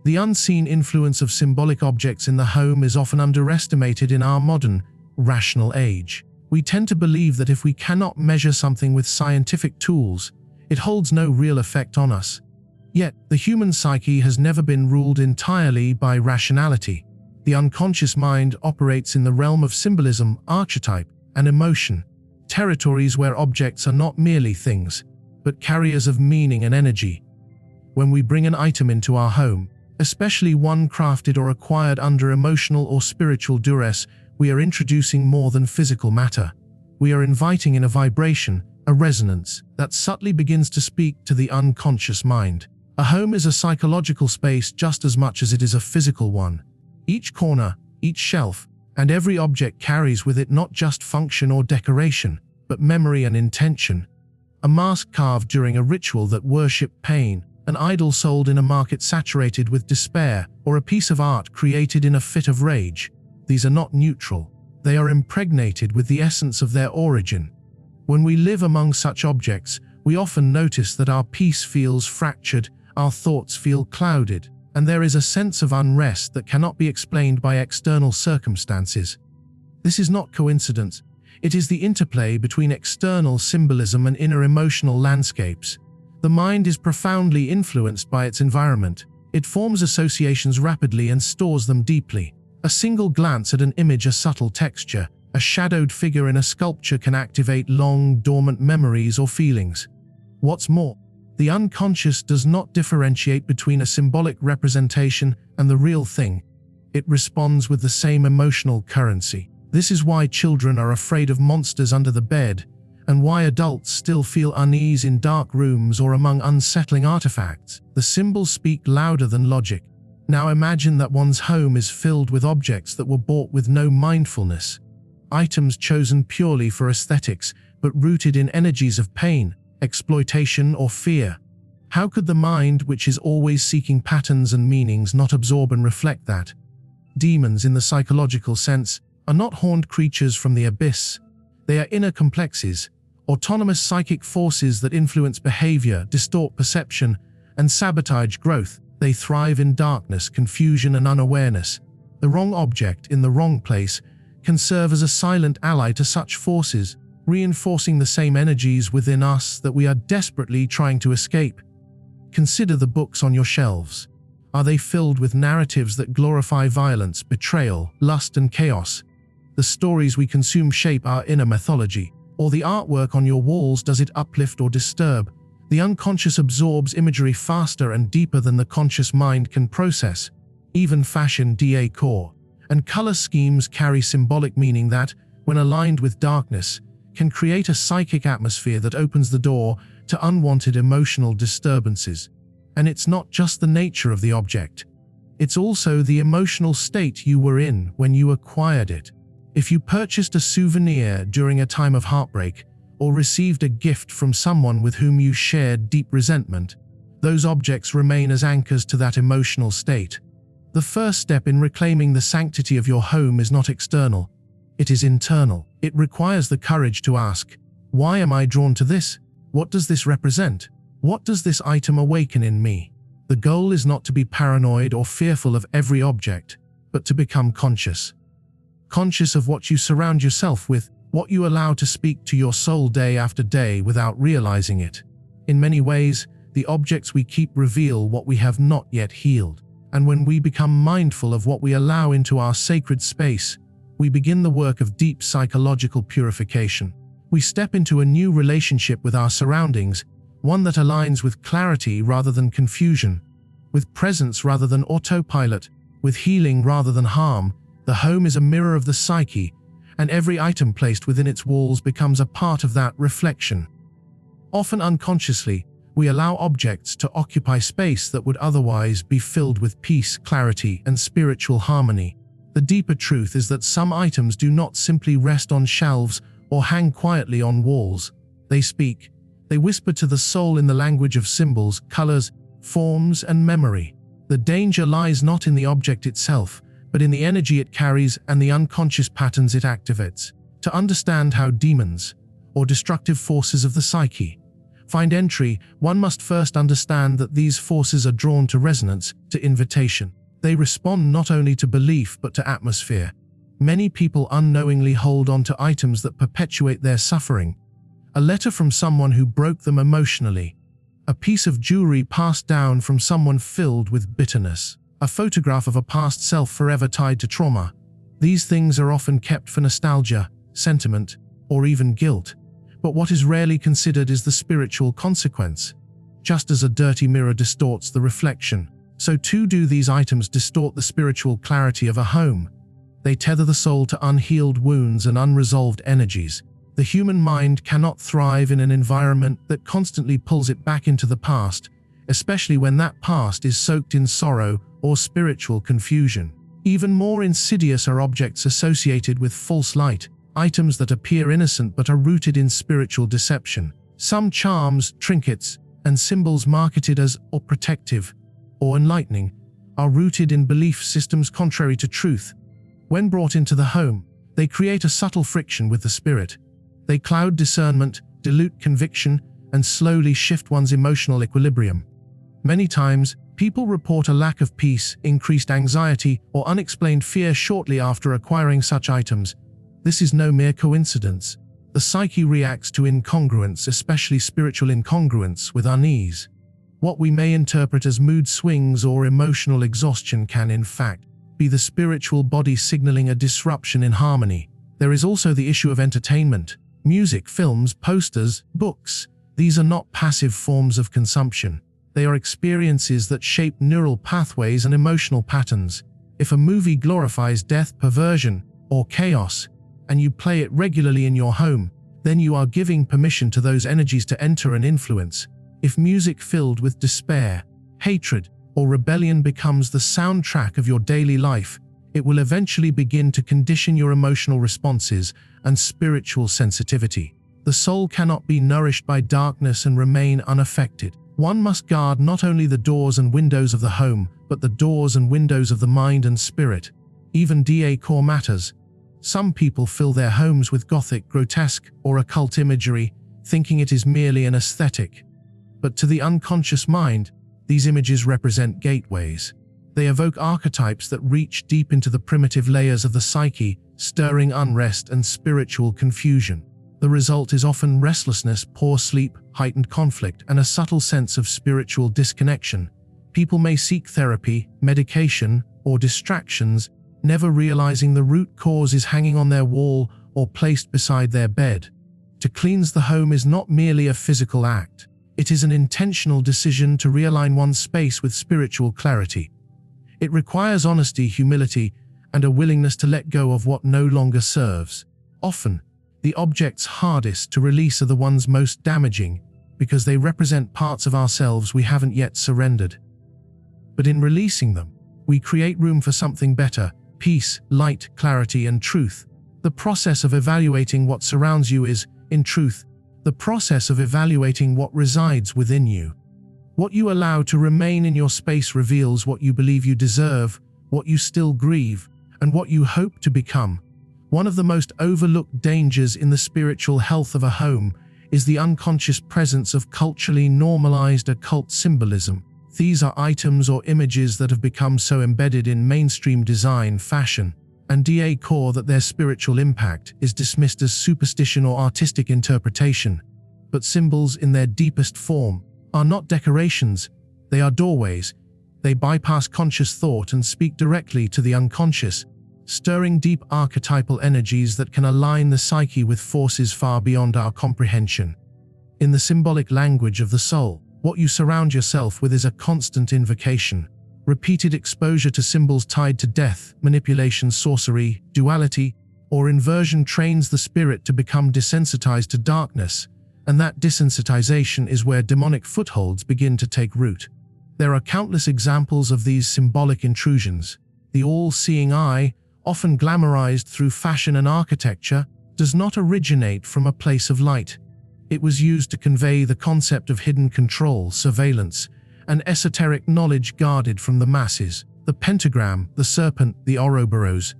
The unseen influence of symbolic objects in the home is often underestimated in our modern, rational age. We tend to believe that if we cannot measure something with scientific tools, it holds no real effect on us. Yet, the human psyche has never been ruled entirely by rationality. The unconscious mind operates in the realm of symbolism, archetype, and emotion, territories where objects are not merely things, but carriers of meaning and energy. When we bring an item into our home, especially one crafted or acquired under emotional or spiritual duress, we are introducing more than physical matter. We are inviting in a vibration, a resonance, that subtly begins to speak to the unconscious mind. A home is a psychological space just as much as it is a physical one. Each corner, each shelf, and every object carries with it not just function or decoration, but memory and intention. A mask carved during a ritual that worshipped pain, an idol sold in a market saturated with despair, or a piece of art created in a fit of rage. These are not neutral. They are impregnated with the essence of their origin. When we live among such objects, we often notice that our peace feels fractured, our thoughts feel clouded, and there is a sense of unrest that cannot be explained by external circumstances. This is not coincidence. It is the interplay between external symbolism and inner emotional landscapes. The mind is profoundly influenced by its environment. It forms associations rapidly and stores them deeply. A single glance at an image, a subtle texture, a shadowed figure in a sculpture can activate long, dormant memories or feelings. What's more, the unconscious does not differentiate between a symbolic representation and the real thing. It responds with the same emotional currency. This is why children are afraid of monsters under the bed, and why adults still feel unease in dark rooms or among unsettling artifacts. The symbols speak louder than logic. Now imagine that one's home is filled with objects that were bought with no mindfulness. Items chosen purely for aesthetics, but rooted in energies of pain, exploitation, or fear. How could the mind, which is always seeking patterns and meanings, not absorb and reflect that? Demons, in the psychological sense, are not horned creatures from the abyss. They are inner complexes, autonomous psychic forces that influence behavior, distort perception, and sabotage growth. They thrive in darkness, confusion, and unawareness. The wrong object in the wrong place can serve as a silent ally to such forces, reinforcing the same energies within us that we are desperately trying to escape. Consider the books on your shelves. Are they filled with narratives that glorify violence, betrayal, lust, and chaos? The stories we consume shape our inner mythology. Or the artwork on your walls, does it uplift or disturb? The unconscious absorbs imagery faster and deeper than the conscious mind can process. Even fashion, decor, and color schemes carry symbolic meaning that, when aligned with darkness, can create a psychic atmosphere that opens the door to unwanted emotional disturbances. And it's not just the nature of the object. It's also the emotional state you were in when you acquired it. If you purchased a souvenir during a time of heartbreak, or received a gift from someone with whom you shared deep resentment, those objects remain as anchors to that emotional state. The first step in reclaiming the sanctity of your home is not external. It is internal. It requires the courage to ask, why am I drawn to this? What does this represent? What does this item awaken in me? The goal is not to be paranoid or fearful of every object, but to become conscious. Conscious of what you surround yourself with, what you allow to speak to your soul day after day without realizing it. In many ways, the objects we keep reveal what we have not yet healed. And when we become mindful of what we allow into our sacred space, we begin the work of deep psychological purification. We step into a new relationship with our surroundings, one that aligns with clarity rather than confusion, with presence rather than autopilot, with healing rather than harm. The home is a mirror of the psyche, and every item placed within its walls becomes a part of that reflection. Often unconsciously, we allow objects to occupy space that would otherwise be filled with peace, clarity, and spiritual harmony. The deeper truth is that some items do not simply rest on shelves or hang quietly on walls. They speak. They whisper to the soul in the language of symbols, colors, forms, and memory. The danger lies not in the object itself, but in the energy it carries and the unconscious patterns it activates. To understand how demons, or destructive forces of the psyche, find entry, one must first understand that these forces are drawn to resonance, to invitation. They respond not only to belief but to atmosphere. Many people unknowingly hold on to items that perpetuate their suffering. A letter from someone who broke them emotionally. A piece of jewelry passed down from someone filled with bitterness. A photograph of a past self forever tied to trauma. These things are often kept for nostalgia, sentiment, or even guilt. But what is rarely considered is the spiritual consequence. Just as a dirty mirror distorts the reflection, so too do these items distort the spiritual clarity of a home. They tether the soul to unhealed wounds and unresolved energies. The human mind cannot thrive in an environment that constantly pulls it back into the past, especially when that past is soaked in sorrow or spiritual confusion. Even more insidious are objects associated with false light, items that appear innocent but are rooted in spiritual deception. Some charms, trinkets, and symbols marketed as or protective or enlightening are rooted in belief systems contrary to truth. When brought into the home, they create a subtle friction with the spirit. They cloud discernment, dilute conviction, and slowly shift one's emotional equilibrium. Many times, people report a lack of peace, increased anxiety, or unexplained fear shortly after acquiring such items. This is no mere coincidence. The psyche reacts to incongruence, especially spiritual incongruence, with unease. What we may interpret as mood swings or emotional exhaustion can, in fact, be the spiritual body signaling a disruption in harmony. There is also the issue of entertainment. Music, films, posters, books. These are not passive forms of consumption. They are experiences that shape neural pathways and emotional patterns. If a movie glorifies death, perversion, or chaos, and you play it regularly in your home, then you are giving permission to those energies to enter and influence. If music filled with despair, hatred, or rebellion becomes the soundtrack of your daily life, it will eventually begin to condition your emotional responses and spiritual sensitivity. The soul cannot be nourished by darkness and remain unaffected. One must guard not only the doors and windows of the home, but the doors and windows of the mind and spirit. Even decor matters. Some people fill their homes with gothic, grotesque, or occult imagery, thinking it is merely an aesthetic. But to the unconscious mind, these images represent gateways. They evoke archetypes that reach deep into the primitive layers of the psyche, stirring unrest and spiritual confusion. The result is often restlessness, poor sleep, heightened conflict, and a subtle sense of spiritual disconnection. People may seek therapy, medication, or distractions, never realizing the root cause is hanging on their wall or placed beside their bed. To cleanse the home is not merely a physical act. It is an intentional decision to realign one's space with spiritual clarity. It requires honesty, humility, and a willingness to let go of what no longer serves. Often, the objects hardest to release are the ones most damaging, because they represent parts of ourselves we haven't yet surrendered. But in releasing them, we create room for something better: peace, light, clarity, and truth. The process of evaluating what surrounds you is, in truth, the process of evaluating what resides within you. What you allow to remain in your space reveals what you believe you deserve, what you still grieve, and what you hope to become. One of the most overlooked dangers in the spiritual health of a home is the unconscious presence of culturally normalized occult symbolism. These are items or images that have become so embedded in mainstream design, fashion, and decor that their spiritual impact is dismissed as superstition or artistic interpretation. But symbols, in their deepest form, are not decorations, they are doorways. They bypass conscious thought and speak directly to the unconscious, stirring deep archetypal energies that can align the psyche with forces far beyond our comprehension. In the symbolic language of the soul, what you surround yourself with is a constant invocation. Repeated exposure to symbols tied to death, manipulation, sorcery, duality, or inversion trains the spirit to become desensitized to darkness, and that desensitization is where demonic footholds begin to take root. There are countless examples of these symbolic intrusions. The all-seeing eye, often glamorized through fashion and architecture, does not originate from a place of light. It was used to convey the concept of hidden control, surveillance, and esoteric knowledge guarded from the masses. The pentagram, the serpent, the Ouroboros.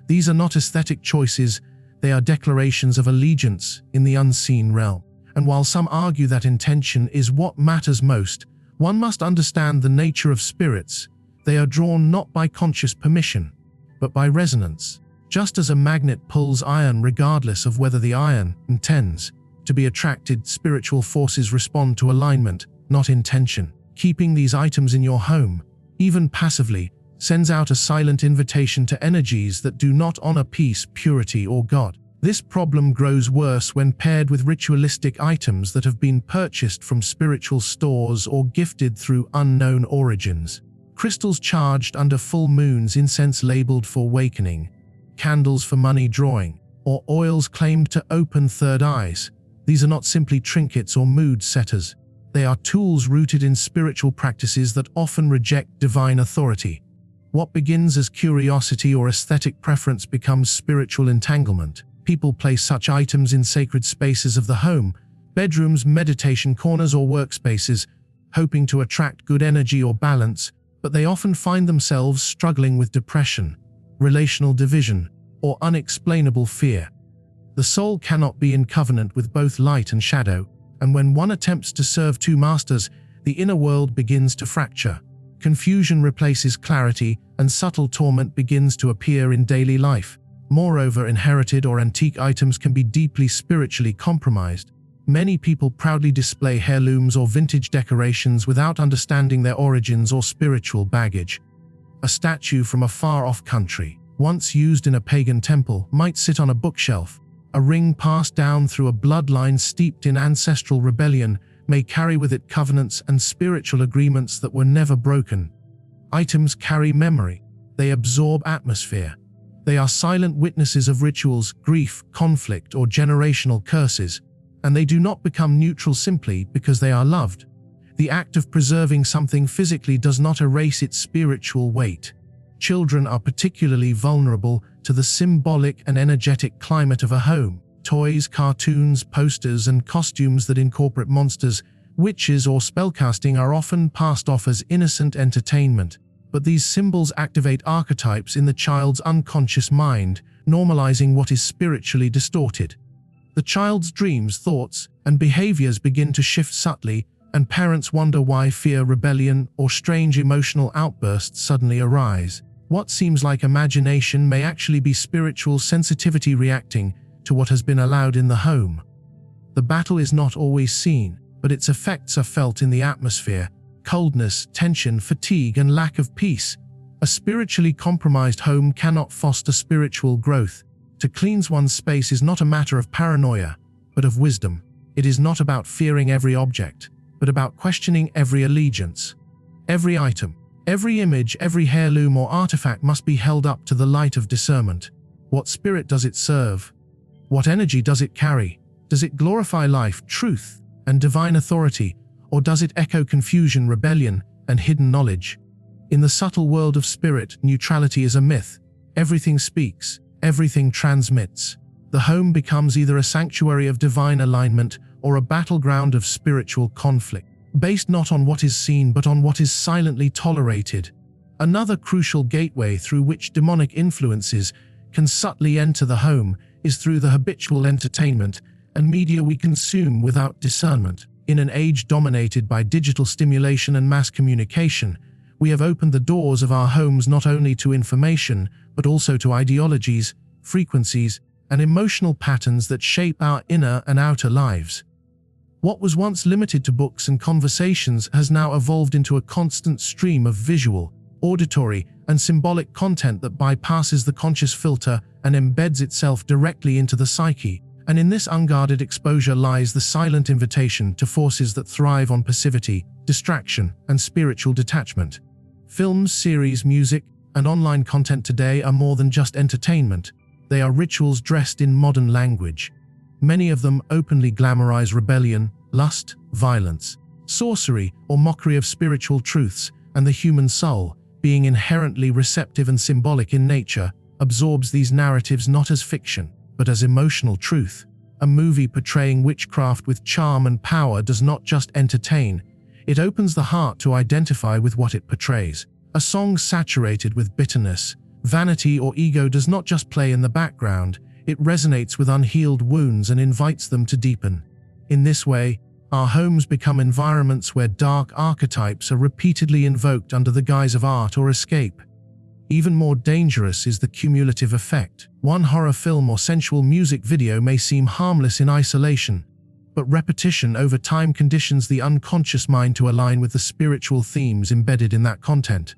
These are not aesthetic choices, they are declarations of allegiance in the unseen realm. And while some argue that intention is what matters most, one must understand the nature of spirits. They are drawn not by conscious permission, but by resonance. Just as a magnet pulls iron regardless of whether the iron intends to be attracted, spiritual forces respond to alignment, not intention. Keeping these items in your home, even passively, sends out a silent invitation to energies that do not honor peace, purity, or God. This problem grows worse when paired with ritualistic items that have been purchased from spiritual stores or gifted through unknown origins. Crystals charged under full moons, incense labeled for awakening, candles for money drawing, or oils claimed to open third eyes. These are not simply trinkets or mood setters. They are tools rooted in spiritual practices that often reject divine authority. What begins as curiosity or aesthetic preference becomes spiritual entanglement. People place such items in sacred spaces of the home, bedrooms, meditation corners, or workspaces, hoping to attract good energy or balance, but they often find themselves struggling with depression, relational division, or unexplainable fear. The soul cannot be in covenant with both light and shadow, and when one attempts to serve two masters, the inner world begins to fracture. Confusion replaces clarity, and subtle torment begins to appear in daily life. Moreover, inherited or antique items can be deeply spiritually compromised. Many people proudly display heirlooms or vintage decorations without understanding their origins or spiritual baggage. A statue from a far-off country, once used in a pagan temple, might sit on a bookshelf. A ring passed down through a bloodline steeped in ancestral rebellion may carry with it covenants and spiritual agreements that were never broken. Items carry memory. They absorb atmosphere. They are silent witnesses of rituals, grief, conflict, or generational curses, and they do not become neutral simply because they are loved. The act of preserving something physically does not erase its spiritual weight. Children are particularly vulnerable to the symbolic and energetic climate of a home. Toys, cartoons, posters, and costumes that incorporate monsters, witches, or spellcasting are often passed off as innocent entertainment, but these symbols activate archetypes in the child's unconscious mind, normalizing what is spiritually distorted. The child's dreams, thoughts, and behaviors begin to shift subtly, and parents wonder why fear, rebellion, or strange emotional outbursts suddenly arise. What seems like imagination may actually be spiritual sensitivity reacting to what has been allowed in the home. The battle is not always seen, but its effects are felt in the atmosphere: coldness, tension, fatigue, and lack of peace. A spiritually compromised home cannot foster spiritual growth. To cleanse one's space is not a matter of paranoia, but of wisdom. It is not about fearing every object, but about questioning every allegiance. Every item, every image, every heirloom or artifact must be held up to the light of discernment. What spirit does it serve? What energy does it carry? Does it glorify life, truth, and divine authority, or does it echo confusion, rebellion, and hidden knowledge? In the subtle world of spirit, neutrality is a myth. Everything speaks, everything transmits. The home becomes either a sanctuary of divine alignment or a battleground of spiritual conflict, based not on what is seen but on what is silently tolerated. Another crucial gateway through which demonic influences can subtly enter the home is through the habitual entertainment and media we consume without discernment. In an age dominated by digital stimulation and mass communication, we have opened the doors of our homes not only to information, but also to ideologies, frequencies, and emotional patterns that shape our inner and outer lives. What was once limited to books and conversations has now evolved into a constant stream of visual, auditory, and symbolic content that bypasses the conscious filter and embeds itself directly into the psyche. And in this unguarded exposure lies the silent invitation to forces that thrive on passivity, distraction, and spiritual detachment. Films, series, music, and online content today are more than just entertainment. They are rituals dressed in modern language. Many of them openly glamorize rebellion, lust, violence, sorcery, or mockery of spiritual truths, and the human soul, being inherently receptive and symbolic in nature, absorbs these narratives not as fiction, but as emotional truth. A movie portraying witchcraft with charm and power does not just entertain, it opens the heart to identify with what it portrays. A song saturated with bitterness, vanity, or ego does not just play in the background, it resonates with unhealed wounds and invites them to deepen. In this way, our homes become environments where dark archetypes are repeatedly invoked under the guise of art or escape. Even more dangerous is the cumulative effect. One horror film or sensual music video may seem harmless in isolation, but repetition over time conditions the unconscious mind to align with the spiritual themes embedded in that content.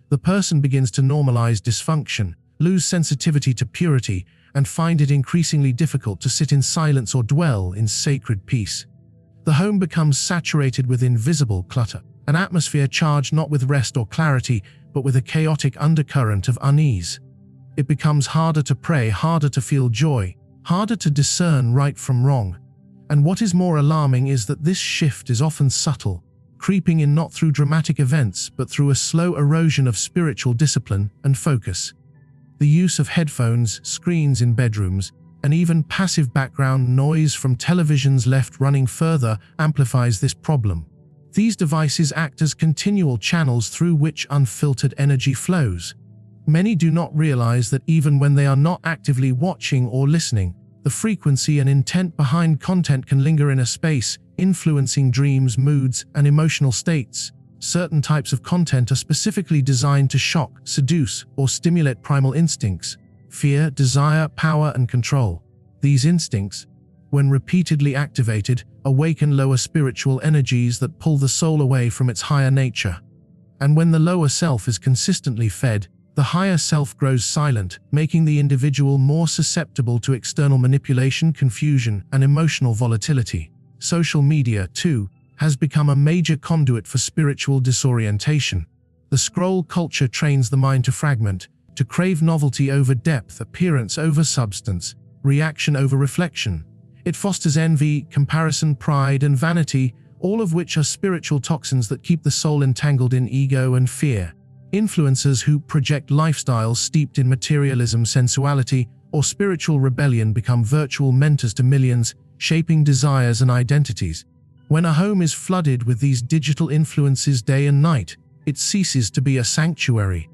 The person begins to normalize dysfunction, lose sensitivity to purity, and find it increasingly difficult to sit in silence or dwell in sacred peace. The home becomes saturated with invisible clutter, an atmosphere charged not with rest or clarity, but with a chaotic undercurrent of unease. It becomes harder to pray, harder to feel joy, harder to discern right from wrong. And what is more alarming is that this shift is often subtle, creeping in not through dramatic events, but through a slow erosion of spiritual discipline and focus. The use of headphones, screens in bedrooms, and even passive background noise from televisions left running further amplifies this problem. These devices act as continual channels through which unfiltered energy flows. Many do not realize that even when they are not actively watching or listening, the frequency and intent behind content can linger in a space, influencing dreams, moods, and emotional states. Certain types of content are specifically designed to shock, seduce, or stimulate primal instincts: fear, desire, power, and control. These instincts, when repeatedly activated, awaken lower spiritual energies that pull the soul away from its higher nature. And when the lower self is consistently fed, the higher self grows silent, making the individual more susceptible to external manipulation, confusion, and emotional volatility. Social media, too, has become a major conduit for spiritual disorientation. The scroll culture trains the mind to fragment, to crave novelty over depth, appearance over substance, reaction over reflection. It fosters envy, comparison, pride, and vanity, all of which are spiritual toxins that keep the soul entangled in ego and fear. Influencers who project lifestyles steeped in materialism, sensuality, or spiritual rebellion become virtual mentors to millions, shaping desires and identities. When a home is flooded with these digital influences day and night, it ceases to be a sanctuary.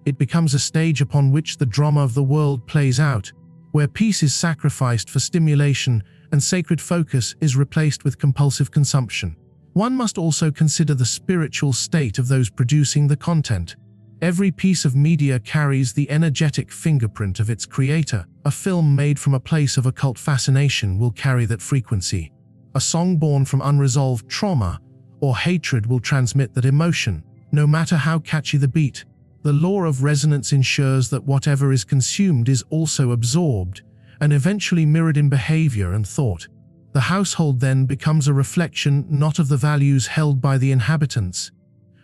It becomes a stage upon which the drama of the world plays out, where peace is sacrificed for stimulation and sacred focus is replaced with compulsive consumption. One must also consider the spiritual state of those producing the content. Every piece of media carries the energetic fingerprint of its creator. A film made from a place of occult fascination will carry that frequency. A song born from unresolved trauma or hatred will transmit that emotion, no matter how catchy the beat. The law of resonance ensures that whatever is consumed is also absorbed and eventually mirrored in behavior and thought. The household then becomes a reflection not of the values held by the inhabitants,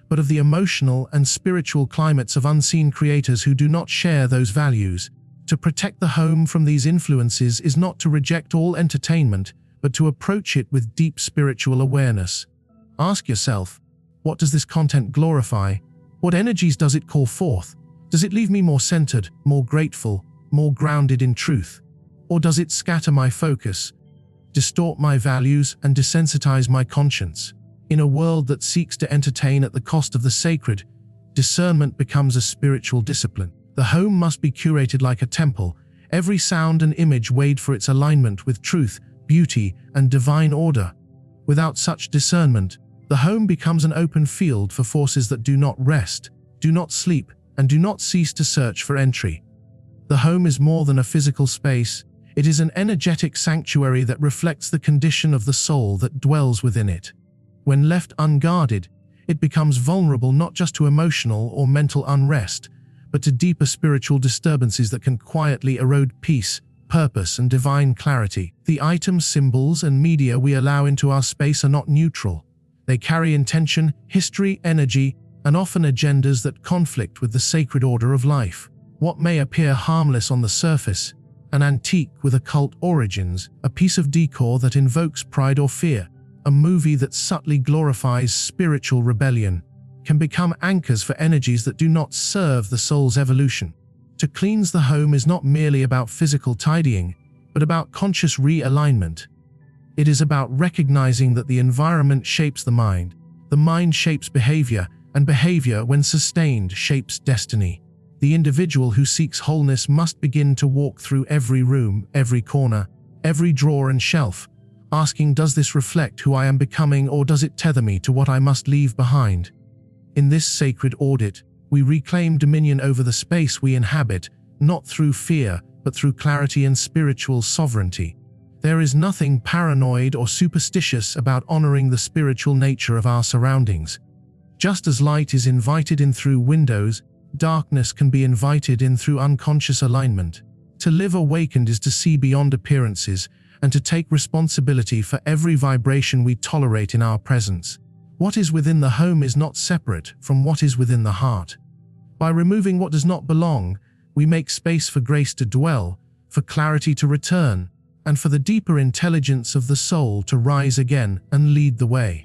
but of the emotional and spiritual climates of unseen creators who do not share those values. To protect the home from these influences is not to reject all entertainment, but to approach it with deep spiritual awareness. Ask yourself, what does this content glorify? What energies does it call forth? Does it leave me more centered, more grateful, more grounded in truth? Or does it scatter my focus, distort my values, and desensitize my conscience? In a world that seeks to entertain at the cost of the sacred, discernment becomes a spiritual discipline. The home must be curated like a temple, every sound and image weighed for its alignment with truth, beauty, and divine order. Without such discernment, the home becomes an open field for forces that do not rest, do not sleep, and do not cease to search for entry. The home is more than a physical space. It is an energetic sanctuary that reflects the condition of the soul that dwells within it. When left unguarded, it becomes vulnerable not just to emotional or mental unrest, but to deeper spiritual disturbances that can quietly erode peace, purpose, and divine clarity. The items, symbols, and media we allow into our space are not neutral. They carry intention, history, energy, and often agendas that conflict with the sacred order of life. What may appear harmless on the surface, an antique with occult origins, a piece of decor that invokes pride or fear, a movie that subtly glorifies spiritual rebellion, can become anchors for energies that do not serve the soul's evolution. To cleanse the home is not merely about physical tidying, but about conscious realignment. It is about recognizing that the environment shapes the mind shapes behavior, and behavior, when sustained, shapes destiny. The individual who seeks wholeness must begin to walk through every room, every corner, every drawer and shelf, asking, does this reflect who I am becoming, or does it tether me to what I must leave behind? In this sacred audit, we reclaim dominion over the space we inhabit, not through fear, but through clarity and spiritual sovereignty. There is nothing paranoid or superstitious about honoring the spiritual nature of our surroundings. Just as light is invited in through windows, darkness can be invited in through unconscious alignment. To live awakened is to see beyond appearances and to take responsibility for every vibration we tolerate in our presence. What is within the home is not separate from what is within the heart. By removing what does not belong, we make space for grace to dwell, for clarity to return, and for the deeper intelligence of the soul to rise again and lead the way.